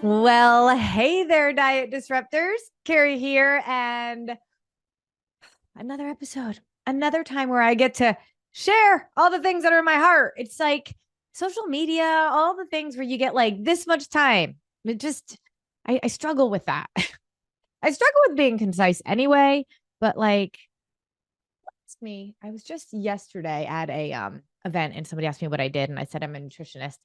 Well, hey there, diet disruptors. Carrie here, and another episode, another time where I get to share all the things that are in my heart. It's like social media, all the things where you get like this much time. I struggle with that. I struggle with being concise anyway, but like, ask me. I was just yesterday at a event and somebody asked me what I did, and I said I'm a nutritionist.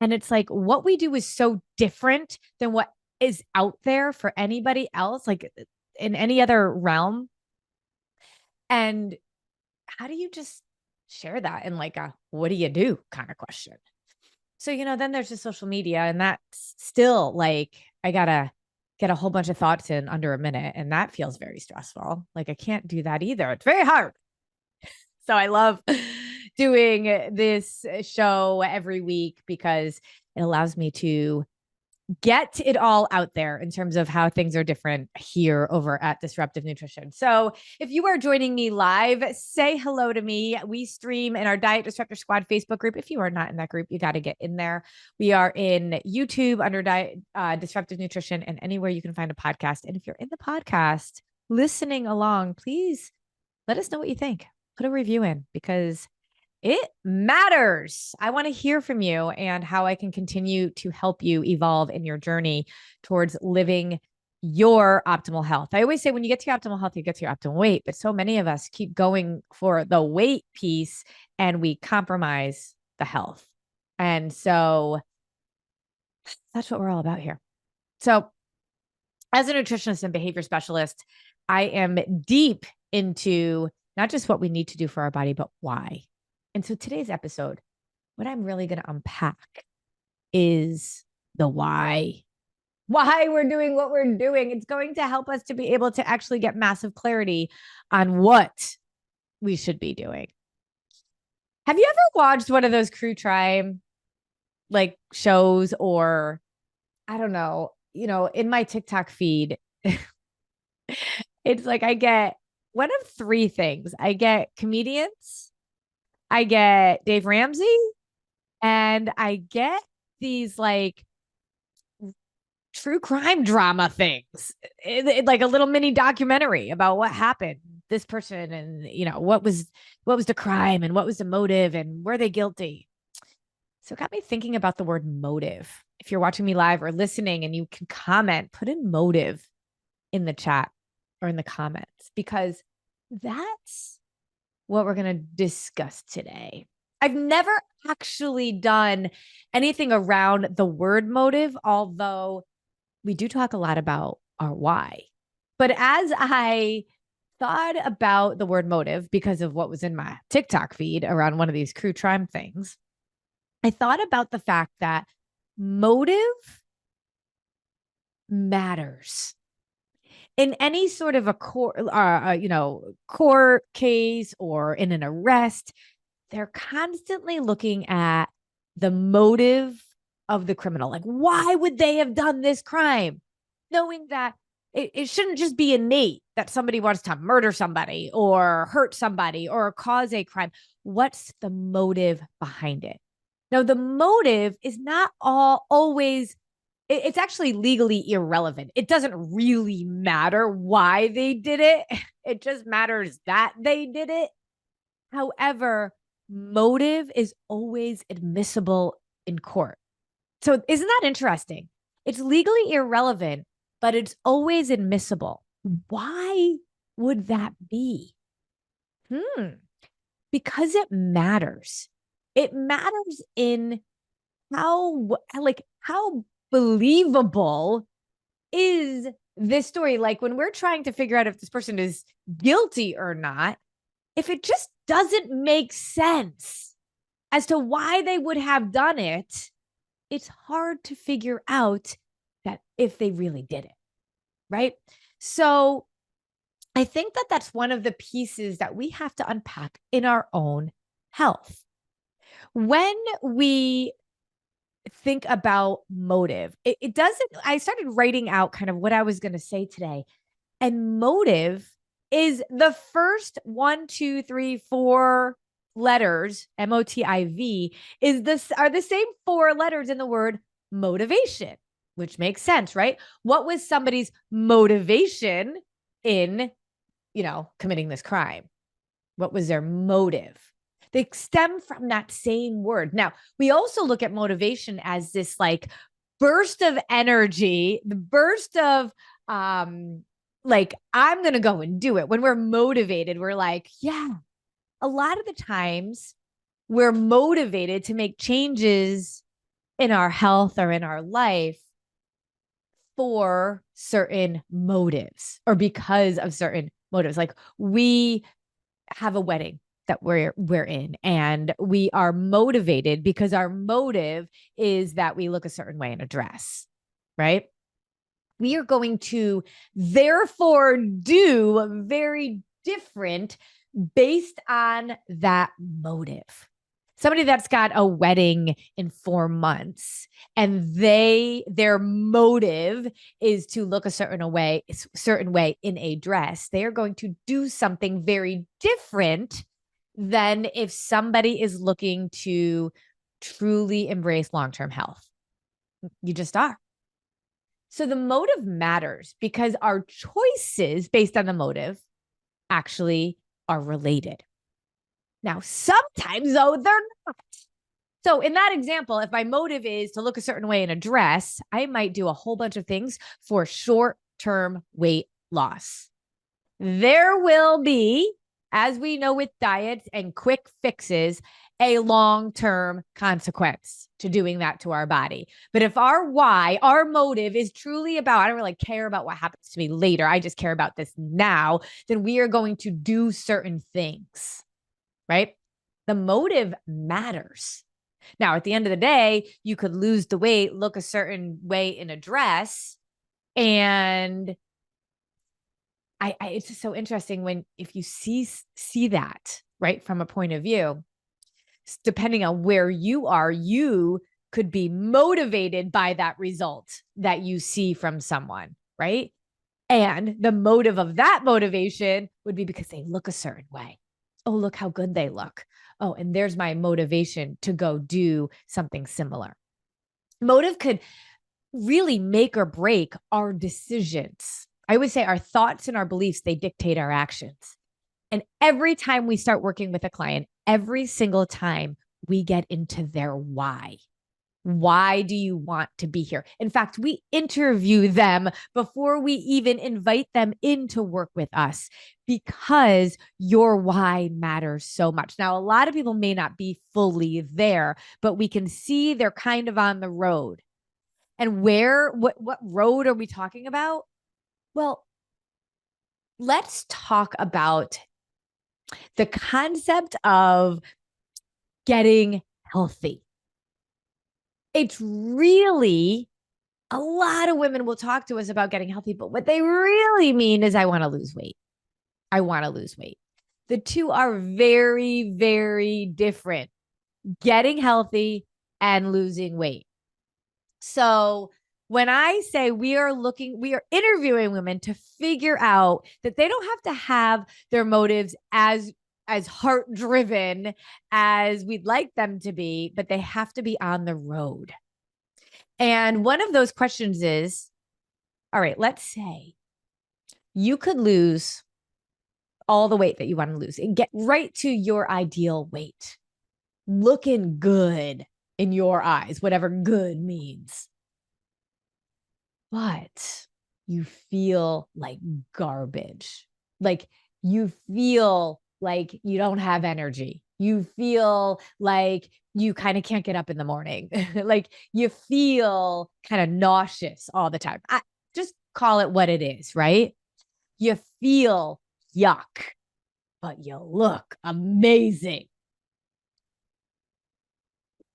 And it's like what we do is so different than what is out there for anybody else, like in any other realm. And how do you just share that in like a what do you do kind of question? So, then there's just social media, and that's still like I gotta get a whole bunch of thoughts in under a minute. And that feels very stressful. Like I can't do that either. It's very hard. So I love doing this show every week because it allows me to get it all out there in terms of how things are different here over at Disruptive Nutrition. So if you are joining me live, say hello to me. We stream in our Diet Disruptor Squad Facebook group. If you are not in that group, you got to get in there. We are in YouTube under Diet Disruptive Nutrition and anywhere you can find a podcast. And if you're in the podcast listening along, please let us know what you think. Put a review in because it matters. I want to hear from you and how I can continue to help you evolve in your journey towards living your optimal health. I always say when you get to your optimal health, you get to your optimal weight, but so many of us keep going for the weight piece and we compromise the health. And so that's what we're all about here. So as a nutritionist and behavior specialist, I am deep into not just what we need to do for our body, but why. And so today's episode, what I'm really going to unpack is the why we're doing what we're doing. It's going to help us to be able to actually get massive clarity on what we should be doing. Have you ever watched one of those crew crime like shows, or I don't know, in my TikTok feed, it's like I get one of three things. I get comedians, I get Dave Ramsey, and I get these like true crime drama things, like a little mini documentary about what happened, this person, and what was the crime and what was the motive and were they guilty. So it got me thinking about the word motive. If you're watching me live or listening and you can comment, put in motive in the chat or in the comments, because that's what we're going to discuss today. I've never actually done anything around the word motive, although we do talk a lot about our why. But as I thought about the word motive because of what was in my TikTok feed around one of these crew crime things, I thought about the fact that motive matters. In any sort of a court case or in an arrest, they're constantly looking at the motive of the criminal. Like, why would they have done this crime? Knowing that it shouldn't just be innate that somebody wants to murder somebody or hurt somebody or cause a crime. What's the motive behind it? Now, the motive is not always, it's actually legally irrelevant. It doesn't really matter why they did it. It just matters that they did it. However, motive is always admissible in court. So isn't that interesting? It's legally irrelevant, but it's always admissible. Why would that be? Because it matters. It matters in how believable is this story. Like when we're trying to figure out if this person is guilty or not, if it just doesn't make sense as to why they would have done it, it's hard to figure out that if they really did it, right? So I think that that's one of the pieces that we have to unpack in our own health. When we think about motive, it doesn't, I started writing out kind of what I was going to say today. And motive is the first 1, 2, 3, 4 letters, MOTIV, are the same 4 letters in the word motivation. which makes sense, right? What was somebody's motivation in, committing this crime? What was their motive? They stem from that same word. Now, we also look at motivation as this like burst of energy, the burst of like, I'm going to go and do it. When we're motivated, we're like, yeah, a lot of the times we're motivated to make changes in our health or in our life for certain motives or because of certain motives. Like we have a wedding that we're in, and we are motivated because our motive is that we look a certain way in a dress, right? We are going to therefore do very different based on that motive. Somebody that's got a wedding in 4 months and their motive is to look a certain way in a dress, they are going to do something very different than if somebody is looking to truly embrace long-term health. You just are. So the motive matters because our choices based on the motive actually are related. Now, sometimes, though, they're not. So in that example, if my motive is to look a certain way in a dress, I might do a whole bunch of things for short-term weight loss. There will be, as we know with diets and quick fixes, a long-term consequence to doing that to our body. But if our why, our motive is truly about, I don't really care about what happens to me later, I just care about this now, then we are going to do certain things, right? The motive matters. Now, at the end of the day, you could lose the weight, look a certain way in a dress, and it's just so interesting if you see that, right, from a point of view, depending on where you are, you could be motivated by that result that you see from someone, right? And the motive of that motivation would be because they look a certain way. Oh, look how good they look. Oh, and there's my motivation to go do something similar. Motive could really make or break our decisions. I would say our thoughts and our beliefs, they dictate our actions. And every time we start working with a client, every single time we get into their why. Why do you want to be here? In fact, we interview them before we even invite them in to work with us because your why matters so much. Now, a lot of people may not be fully there, but we can see they're kind of on the road. And what road are we talking about? Well, let's talk about the concept of getting healthy. It's really, a lot of women will talk to us about getting healthy, but what they really mean is I want to lose weight. I want to lose weight. The two are very, very different. Getting healthy and losing weight. So when I say we are interviewing women to figure out that they don't have to have their motives as heart driven as we'd like them to be, but they have to be on the road. And one of those questions is, all right, let's say you could lose all the weight that you want to lose and get right to your ideal weight, looking good in your eyes, whatever good means. But you feel like garbage. Like you feel like you don't have energy. You feel like you kind of can't get up in the morning. Like you feel kind of nauseous all the time. Just call it what it is, right? You feel yuck, but you look amazing.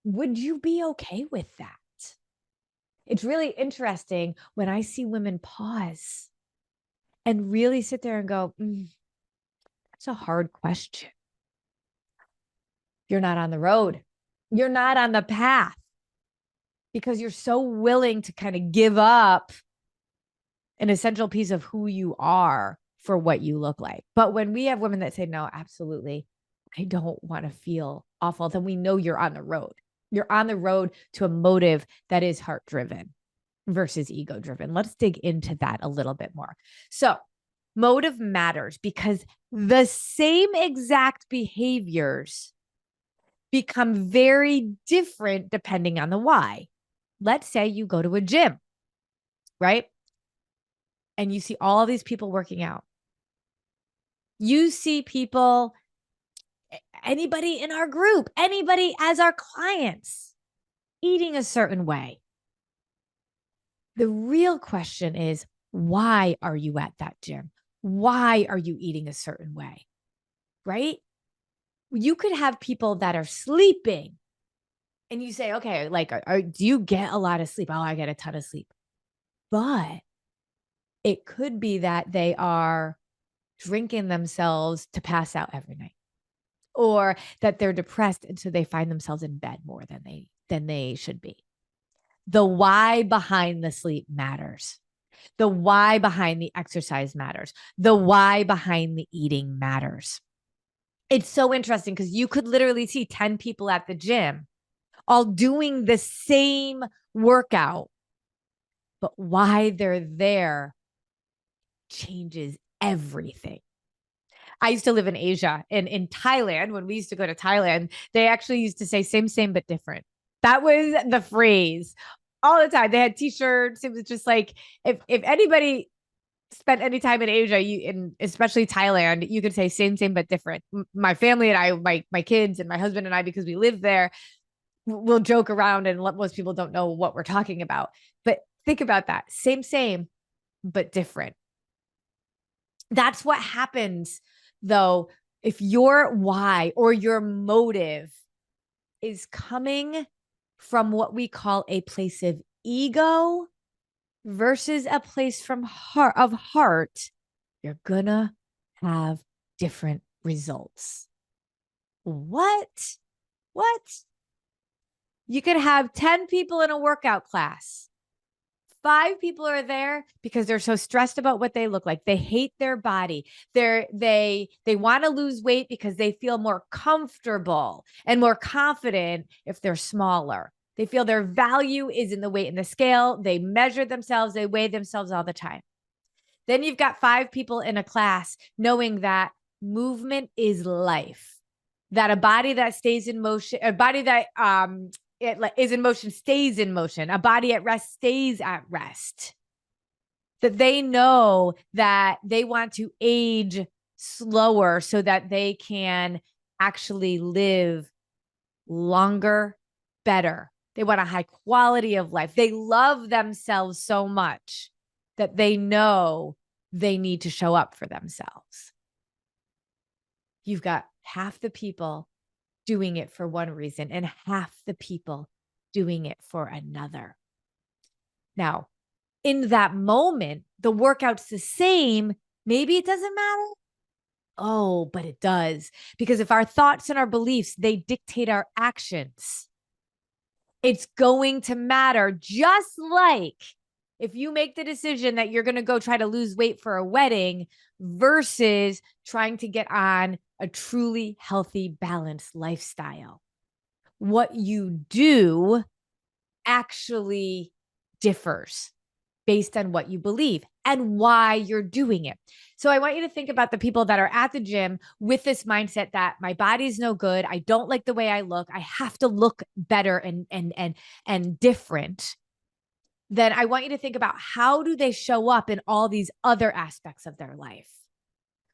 Would you be okay with that? It's really interesting when I see women pause and really sit there and go, that's a hard question. You're not on the road. You're not on the path because you're so willing to kind of give up an essential piece of who you are for what you look like. But when we have women that say, no, absolutely, I don't want to feel awful, then we know you're on the road. You're on the road to a motive that is heart driven. versus ego driven. Let's dig into that a little bit more. So, motive matters because the same exact behaviors become very different depending on the why. Let's say you go to a gym, right? And you see all these people working out. You see people, anybody in our group, anybody as our clients, eating a certain way. The real question is, why are you at that gym? Why are you eating a certain way? Right? You could have people that are sleeping and you say, okay, like, do you get a lot of sleep? Oh, I get a ton of sleep. But it could be that they are drinking themselves to pass out every night, or that they're depressed and so they find themselves in bed more than they should be. The why behind the sleep matters. The why behind the exercise matters. The why behind the eating matters. It's so interesting because you could literally see 10 people at the gym all doing the same workout, but why they're there changes everything. I used to live in Asia, and in Thailand, when we used to go to Thailand, they actually used to say same, but different. That was the phrase all the time. They had t-shirts. It was just like, if anybody spent any time in Asia, especially Thailand, you could say same, but different. My family and I, my kids and my husband and I, because we live there, we'll joke around and most people don't know what we're talking about. But think about that. Same, but different. That's what happens, though, if your why or your motive is coming from what we call a place of ego versus a place from heart, you're gonna have different results. What? You could have 10 people in a workout class. 5 people are there because they're so stressed about what they look like. They hate their body. They want to lose weight because they feel more comfortable and more confident if they're smaller. They feel their value is in the weight in the scale. They measure themselves. They weigh themselves all the time. Then you've got 5 people in a class knowing that movement is life, that a body that stays in motion, a body that it is in motion stays in motion, a body at rest stays at rest, that they know that they want to age slower so that they can actually live longer, better. They want a high quality of life. They love themselves so much that they know they need to show up for themselves. You've got half the people doing it for one reason and half the people doing it for another. Now, in that moment, the workout's the same. Maybe it doesn't matter. Oh, but it does. Because if our thoughts and our beliefs, they dictate our actions, it's going to matter. Just like if you make the decision that you're going to go try to lose weight for a wedding versus trying to get on a truly healthy, balanced lifestyle, what you do actually differs based on what you believe and why you're doing it. So I want you to think about the people that are at the gym with this mindset that my body's no good. I don't like the way I look. I have to look better and different. Then I want you to think about, how do they show up in all these other aspects of their life?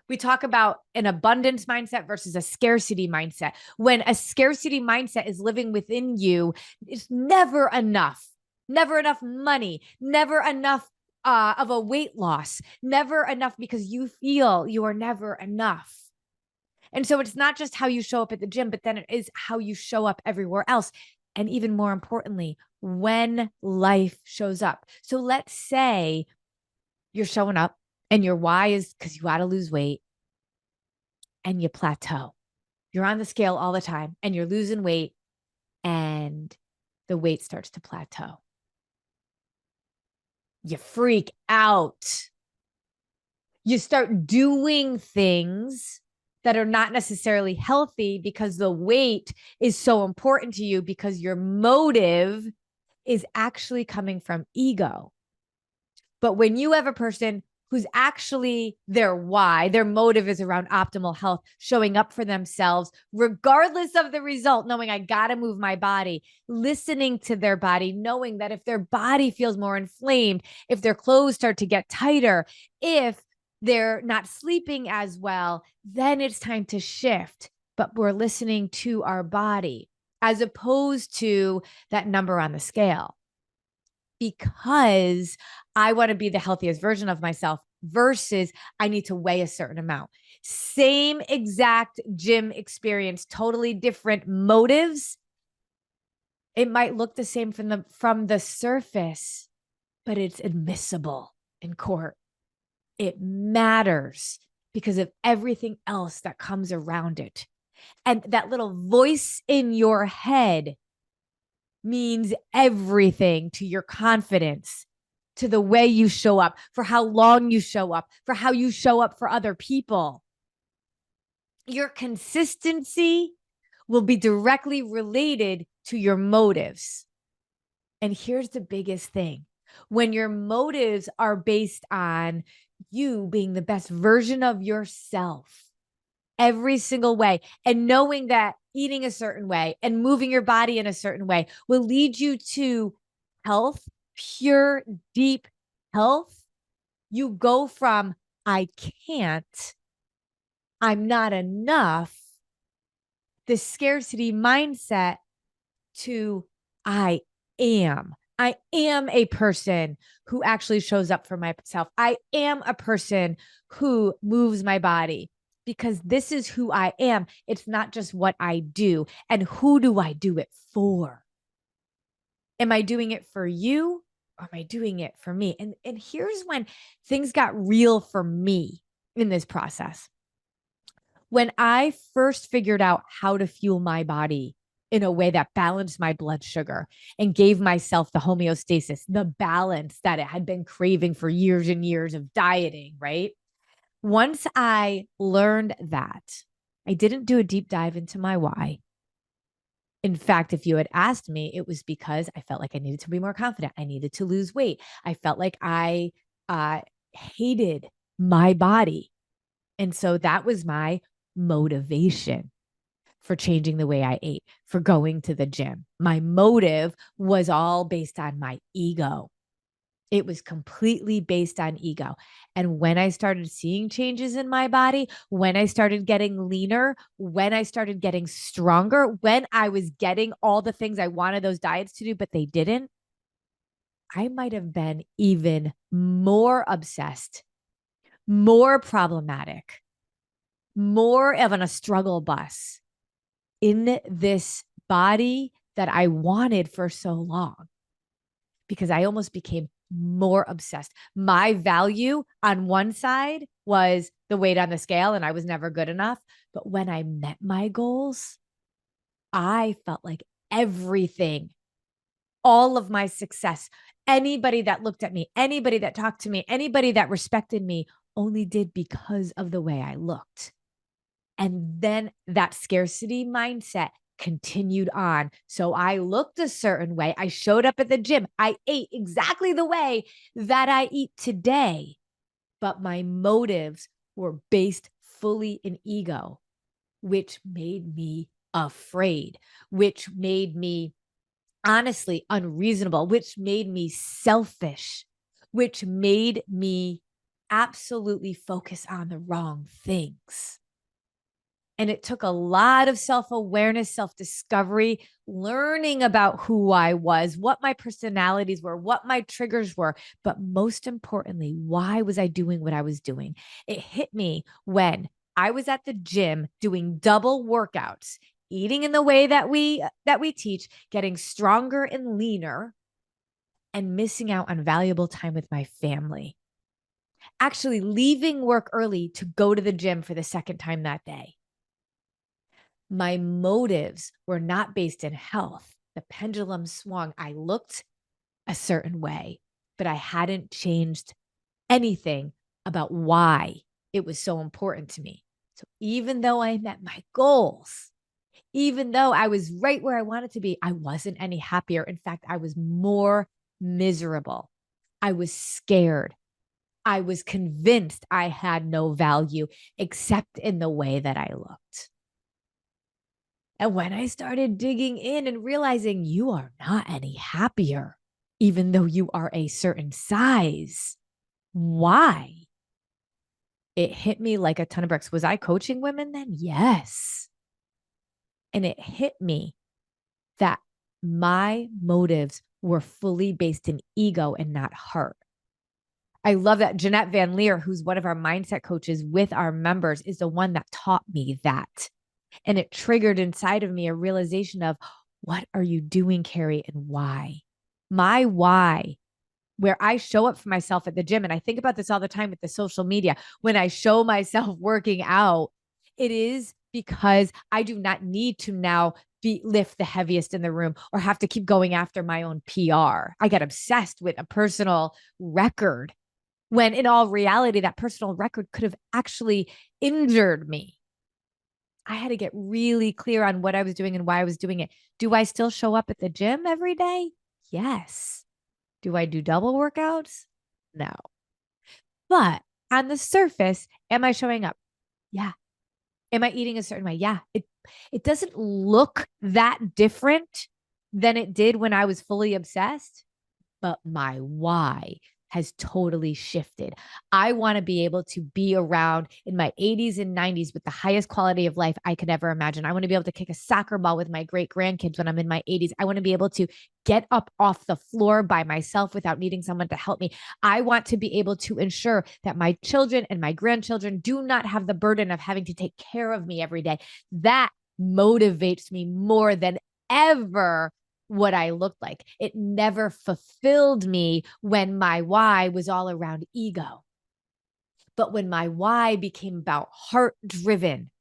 We talk about an abundance mindset versus a scarcity mindset. When a scarcity mindset is living within you, it's never enough money, never enough of a weight loss, never enough because you feel you are never enough. And so it's not just how you show up at the gym, but then it is how you show up everywhere else. And even more importantly, when life shows up. So let's say you're showing up and your why is because you got to lose weight and you plateau. You're on the scale all the time and you're losing weight and the weight starts to plateau. You freak out. You start doing things that are not necessarily healthy because the weight is so important to you, because your motive is actually coming from ego. But when you have a person who's actually their why, their motive is around optimal health, showing up for themselves, regardless of the result, knowing I got to move my body, listening to their body, knowing that if their body feels more inflamed, if their clothes start to get tighter, if they're not sleeping as well, then it's time to shift. But we're listening to our body as opposed to that number on the scale. Because I want to be the healthiest version of myself versus I need to weigh a certain amount. Same exact gym experience, totally different motives. It might look the same from the surface, but it's admissible in court. It matters because of everything else that comes around it. And that little voice in your head means everything to your confidence, to the way you show up, for how long you show up, for how you show up for other people. Your consistency will be directly related to your motives. And here's the biggest thing. When your motives are based on you being the best version of yourself every single way, and knowing that eating a certain way and moving your body in a certain way will lead you to health, pure, deep health, you go from I can't, I'm not enough, the scarcity mindset, to I am. I am a person who actually shows up for myself. I am a person who moves my body because this is who I am. It's not just what I do. And who do I do it for? Am I doing it for you or am I doing it for me? And here's when things got real for me in this process. When I first figured out how to fuel my body in a way that balanced my blood sugar and gave myself the homeostasis, the balance that it had been craving for years and years of dieting, right? Once I learned that, I didn't do a deep dive into my why. In fact, if you had asked me, it was because I felt like I needed to be more confident. I needed to lose weight. I felt like I hated my body. And so that was my motivation for changing the way I ate, for going to the gym. My motive was all based on my ego. It was completely based on ego. And when I started seeing changes in my body, when I started getting leaner, when I started getting stronger, when I was getting all the things I wanted those diets to do, but they didn't, I might have been even more obsessed, more problematic, more of on a struggle bus in this body that I wanted for so long, because I almost became more obsessed. My value on one side was the weight on the scale, and I was never good enough. But when I met my goals, I felt like everything, all of my success, anybody that looked at me, anybody that talked to me, anybody that respected me only did because of the way I looked. And then that scarcity mindset continued on. So I looked a certain way. I showed up at the gym. I ate exactly the way that I eat today. But my motives were based fully in ego, which made me afraid, which made me honestly unreasonable, which made me selfish, which made me absolutely focus on the wrong things. And it took a lot of self-awareness, self-discovery, learning about who I was, what my personalities were, what my triggers were. But most importantly, why was I doing what I was doing? It hit me when I was at the gym doing double workouts, eating in the way that we teach, getting stronger and leaner, and missing out on valuable time with my family. Actually leaving work early to go to the gym for the second time that day. My motives were not based in health. The pendulum swung. I looked a certain way, but I hadn't changed anything about why it was so important to me. So even though I met my goals, Even though I was right where I wanted to be, I wasn't any happier. In fact, I was more miserable. I was scared. I was convinced I had no value except in the way that I looked. And when I started digging in and realizing you are not any happier, even though you are a certain size, why? It hit me like a ton of bricks. Was I coaching women then? Yes. And it hit me that my motives were fully based in ego and not heart. I love that Jeanette Van Leer, who's one of our mindset coaches with our members, is the one that taught me that. And it triggered inside of me a realization of, what are you doing, Carrie, and why? My why, where I show up for myself at the gym. And I think about this all the time with the social media. When I show myself working out, it is because I do not need to now lift the heaviest in the room or have to keep going after my own PR. I get obsessed with a personal record when in all reality, that personal record could have actually injured me. I had to get really clear on what I was doing and why I was doing it. Do I still show up at the gym every day? Yes. Do I do double workouts? No. But on the surface, am I showing up? Yeah. Am I eating a certain way? Yeah. It doesn't look that different than it did when I was fully obsessed, but my why has totally shifted. I want to be able to be around in my 80s and 90s with the highest quality of life I could ever imagine. I want to be able to kick a soccer ball with my great grandkids when I'm in my 80s. I want to be able to get up off the floor by myself without needing someone to help me. I want to be able to ensure that my children and my grandchildren do not have the burden of having to take care of me every day. That motivates me more than ever what I looked like. It never fulfilled me when my why was all around ego. But when my why became about heart driven,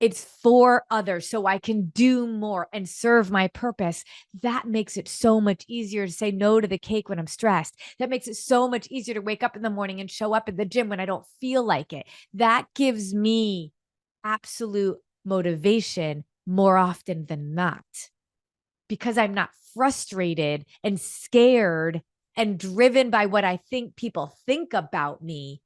it's for others so I can do more and serve my purpose. That makes it so much easier to say no to the cake when I'm stressed. That makes it so much easier to wake up in the morning and show up at the gym when I don't feel like it. That gives me absolute motivation more often than not, because I'm not frustrated and scared and driven by what I think people think about me.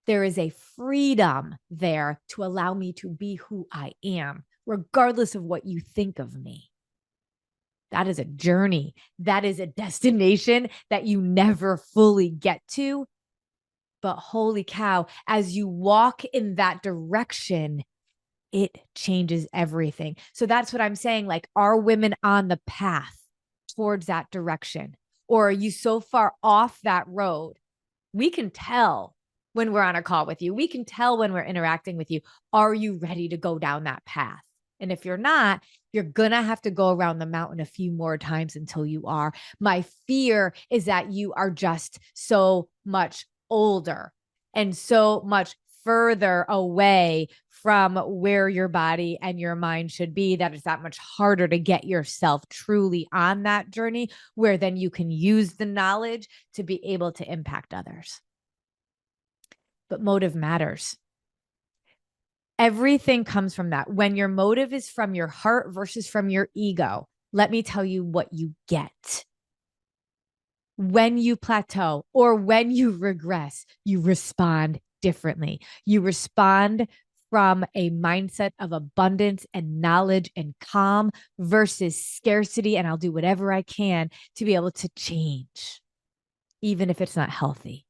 There is a freedom there to allow me to be who I am, regardless of what you think of me. That is a journey. That is a destination that you never fully get to. But holy cow, as you walk in that direction, it changes everything. So that's what I'm saying. Like, are women on the path towards that direction? Or are you so far off that road? We can tell when we're on a call with you. We can tell when we're interacting with you. Are you ready to go down that path? And if you're not, you're going to have to go around the mountain a few more times until you are. My fear is that you are just so much older and so much further away from where your body and your mind should be, that it's that much harder to get yourself truly on that journey, where then you can use the knowledge to be able to impact others. But motive matters. Everything comes from that. When your motive is from your heart versus from your ego, let me tell you what you get. When you plateau or when you regress, you respond differently. You respond from a mindset of abundance and knowledge and calm versus scarcity. And I'll do whatever I can to be able to change, even if it's not healthy.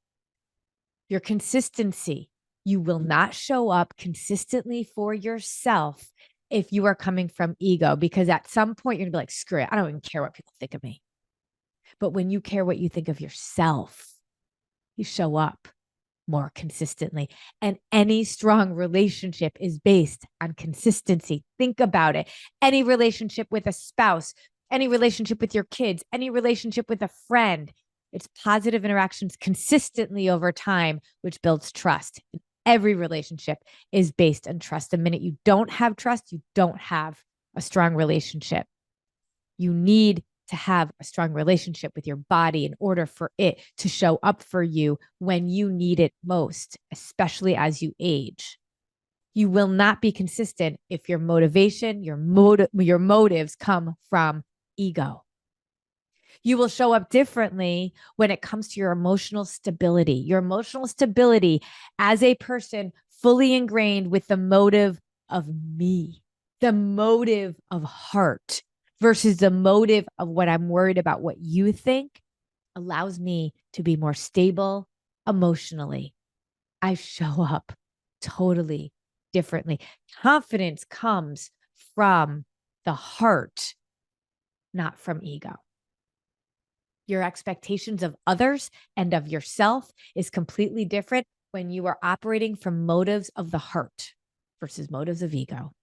Your consistency. You will not show up consistently for yourself if you are coming from ego, because at some point you're going to be like, screw it. I don't even care what people think of me. But when you care what you think of yourself, you show up more consistently. And any strong relationship is based on consistency. Think about it. Any relationship with a spouse, any relationship with your kids, any relationship with a friend, it's positive interactions consistently over time, which builds trust. Every relationship is based on trust. The minute you don't have trust, you don't have a strong relationship. You need to have a strong relationship with your body in order for it to show up for you when you need it most, especially as you age. You will not be consistent if your motivation, your motives come from ego. You will show up differently when it comes to your emotional stability. Your emotional stability as a person fully ingrained with the motive of me, the motive of heart versus the motive of what I'm worried about, what you think, allows me to be more stable emotionally. I show up totally differently. Confidence comes from the heart, not from ego. Your expectations of others and of yourself is completely different when you are operating from motives of the heart versus motives of ego.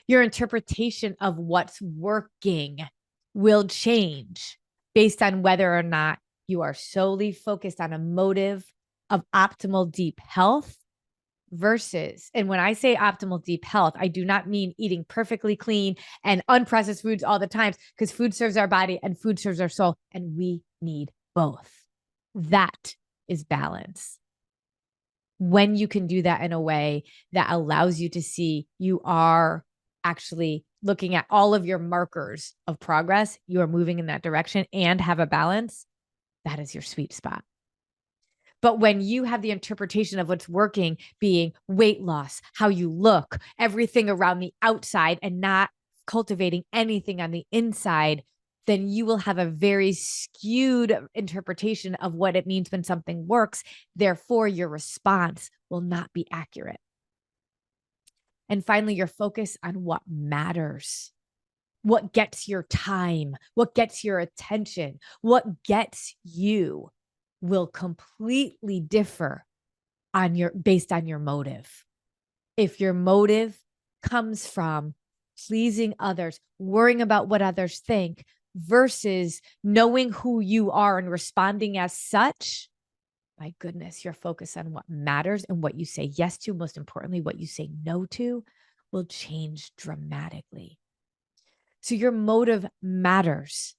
Your interpretation of what's working will change based on whether or not you are solely focused on a motive of optimal deep health versus, and when I say optimal deep health, I do not mean eating perfectly clean and unprocessed foods all the time, because food serves our body and food serves our soul, and we need both. That is balance. When you can do that in a way that allows you to see you are actually looking at all of your markers of progress, you are moving in that direction and have a balance, that is your sweet spot. But when you have the interpretation of what's working being weight loss, how you look, everything around the outside, and not cultivating anything on the inside, then you will have a very skewed interpretation of what it means when something works. Therefore, your response will not be accurate. And finally, your focus on what matters. What gets your time, what gets your attention, what gets you will completely differ based on your motive. If your motive comes from pleasing others, worrying about what others think versus knowing who you are and responding as such, my goodness, your focus on what matters and what you say yes to, most importantly, what you say no to, will change dramatically. So your motive matters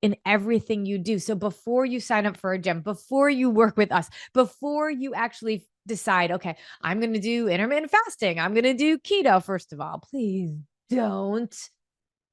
in everything you do. So before you sign up for a gym, before you work with us, before you actually decide, okay, I'm going to do intermittent fasting, I'm going to do keto, first of all, please don't.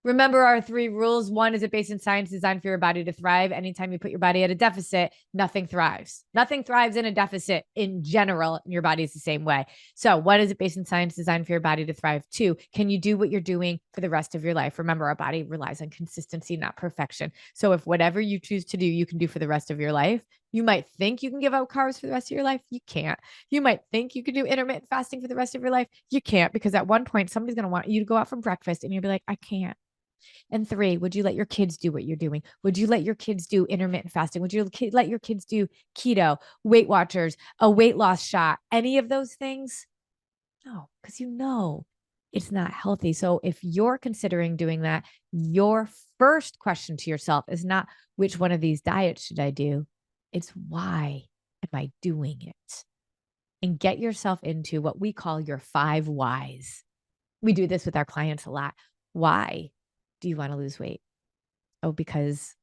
Remember our 3 rules. 1 is a based in science designed for your body to thrive. Anytime you put your body at a deficit, nothing thrives. Nothing thrives in a deficit in general. And your body is the same way. So 1 is a based in science designed for your body to thrive. 2, can you do what you're doing for the rest of your life? Remember, our body relies on consistency, not perfection. So if whatever you choose to do, you can do for the rest of your life, you might think you can give up carbs for the rest of your life. You can't. You might think you can do intermittent fasting for the rest of your life. You can't, because at one point, somebody's going to want you to go out for breakfast and you'll be like, I can't. And 3, would you let your kids do what you're doing? Would you let your kids do intermittent fasting? Would you let your kids do keto, Weight Watchers, a weight loss shot, any of those things? No, because you know it's not healthy. So if you're considering doing that, your first question to yourself is not which one of these diets should I do? It's why am I doing it? And get yourself into what we call your 5 whys. We do this with our clients a lot. Why do you want to lose weight? Oh, because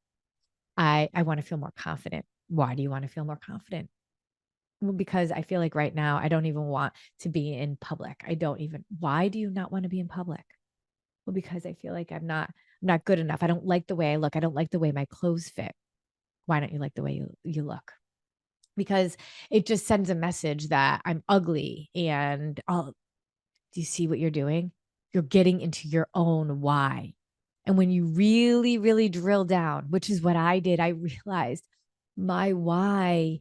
I want to feel more confident. Why do you want to feel more confident? Well, because I feel like right now I don't even want to be in public. Why do you not want to be in public? Well, because I feel like I'm not good enough. I don't like the way I look. I don't like the way my clothes fit. Why don't you like the way you look? Because it just sends a message that I'm ugly. And do you see what you're doing? You're getting into your own why. And when you really, really drill down, which is what I did, I realized my why,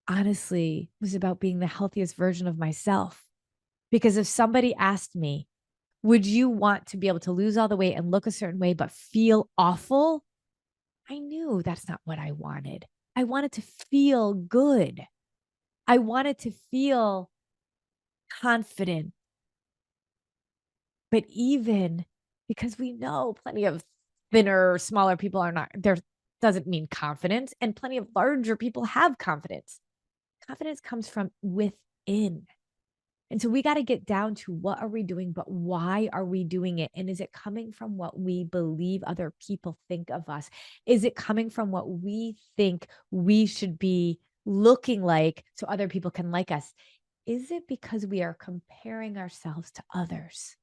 honestly, was about being the healthiest version of myself. Because if somebody asked me, would you want to be able to lose all the weight and look a certain way, but feel awful? I knew that's not what I wanted. I wanted to feel good. I wanted to feel confident. But even because we know plenty of thinner, smaller people are not there, doesn't mean confidence. And plenty of larger people have confidence. Confidence comes from within. And so we got to get down to what are we doing, but why are we doing it? And is it coming from what we believe other people think of us? Is it coming from what we think we should be looking like so other people can like us? is it because we are comparing ourselves to others?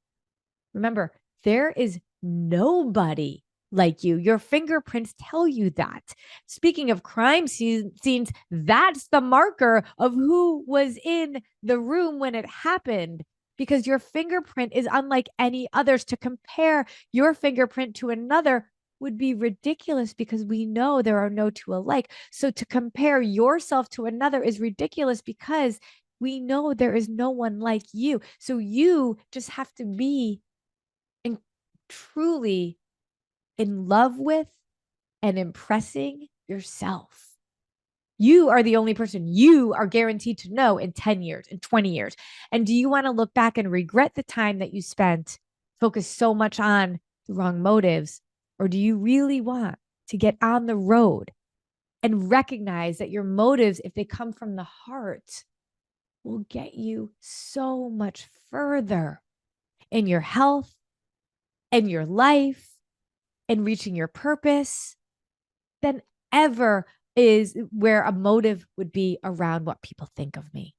Remember, there is nobody like you. Your fingerprints tell you that. Speaking of crime scenes, that's the marker of who was in the room when it happened, because your fingerprint is unlike any others. To compare your fingerprint to another would be ridiculous, because we know there are no two alike. So to compare yourself to another is ridiculous, because we know there is no one like you. So you just have to be truly in love with and impressing yourself. You are the only person you are guaranteed to know in 10 years, in 20 years. And do you want to look back and regret the time that you spent focused so much on the wrong motives? Or do you really want to get on the road and recognize that your motives, if they come from the heart, will get you so much further in your health and your life and reaching your purpose than ever is where a motive would be around what people think of me.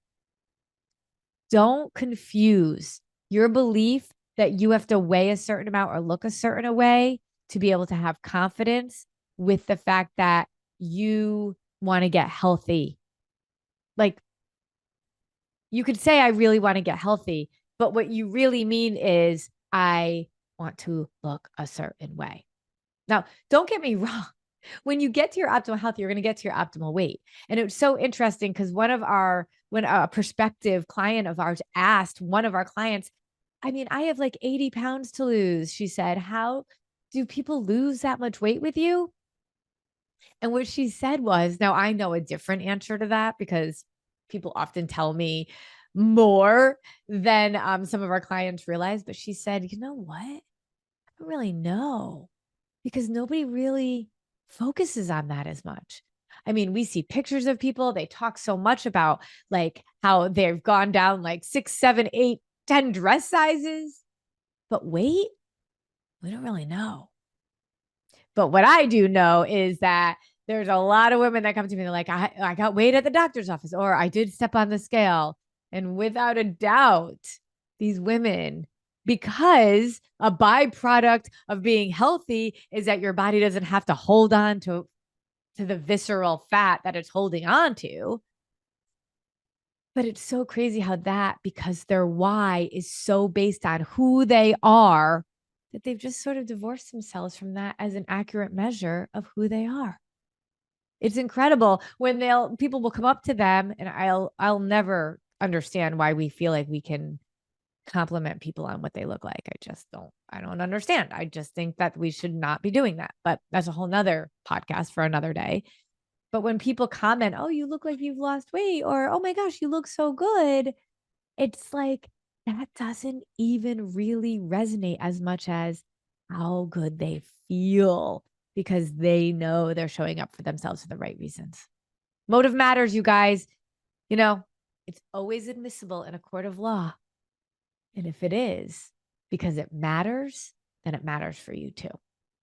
Don't confuse your belief that you have to weigh a certain amount or look a certain way to be able to have confidence with the fact that you want to get healthy. Like, you could say, I really want to get healthy, but what you really mean is, I want to look a certain way. Now, don't get me wrong. When you get to your optimal health, you're going to get to your optimal weight. And it was so interesting because when a prospective client of ours asked one of our clients, I mean, I have like 80 pounds to lose. She said, how do people lose that much weight with you? And what she said was, now I know a different answer to that, because people often tell me more than some of our clients realize. But she said, you know what? I don't really know, because nobody really focuses on that as much. I mean, we see pictures of people, they talk so much about like how they've gone down like 6, 7, 8, 10 dress sizes, but weight, we don't really know. But what I do know is that there's a lot of women that come to me, they're like, I got weighed at the doctor's office, or I did step on the scale. And without a doubt, these women, because a byproduct of being healthy is that your body doesn't have to hold on to the visceral fat that it's holding on to. But it's so crazy how that, because their why is so based on who they are, that they've just sort of divorced themselves from that as an accurate measure of who they are. It's incredible when people will come up to them, and I'll never understand why we feel like we can compliment people on what they look like. I don't understand. I just think that we should not be doing that. But that's a whole nother podcast for another day. But when people comment, oh, you look like you've lost weight, or oh my gosh, you look so good, it's like, that doesn't even really resonate as much as how good they feel, because they know they're showing up for themselves for the right reasons. Motive matters, you guys. You know, it's always admissible in a court of law. And if it is because it matters, then it matters for you too.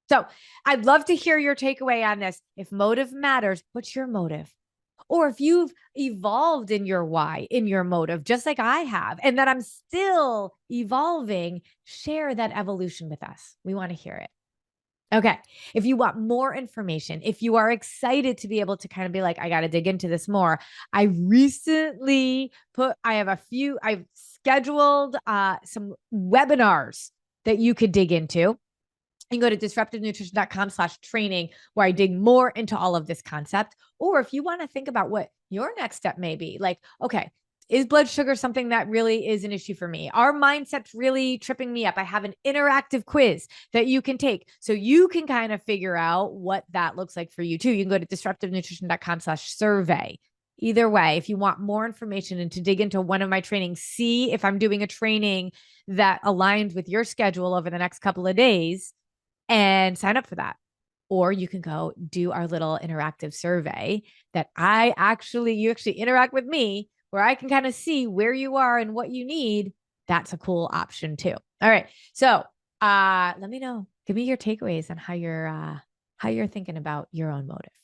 So I'd love to hear your takeaway on this. If motive matters, what's your motive? Or if you've evolved in your why, in your motive, just like I have, and that I'm still evolving, share that evolution with us. We want to hear it. Okay. If you want more information, if you are excited to be able to kind of be like, I got to dig into this more, I've scheduled some webinars that you could dig into. You can go to disruptivenutrition.com/training, where I dig more into all of this concept. Or if you want to think about what your next step may be, like, okay, is blood sugar something that really is an issue for me? Our mindset's really tripping me up. I have an interactive quiz that you can take, so you can kind of figure out what that looks like for you too. You can go to disruptivenutrition.com/survey. Either way, if you want more information and to dig into one of my trainings, see if I'm doing a training that aligns with your schedule over the next couple of days, and sign up for that. Or you can go do our little interactive survey that you actually interact with me, where I can kind of see where you are and what you need. That's a cool option too. All right. So let me know. Give me your takeaways on how you're thinking about your own motive.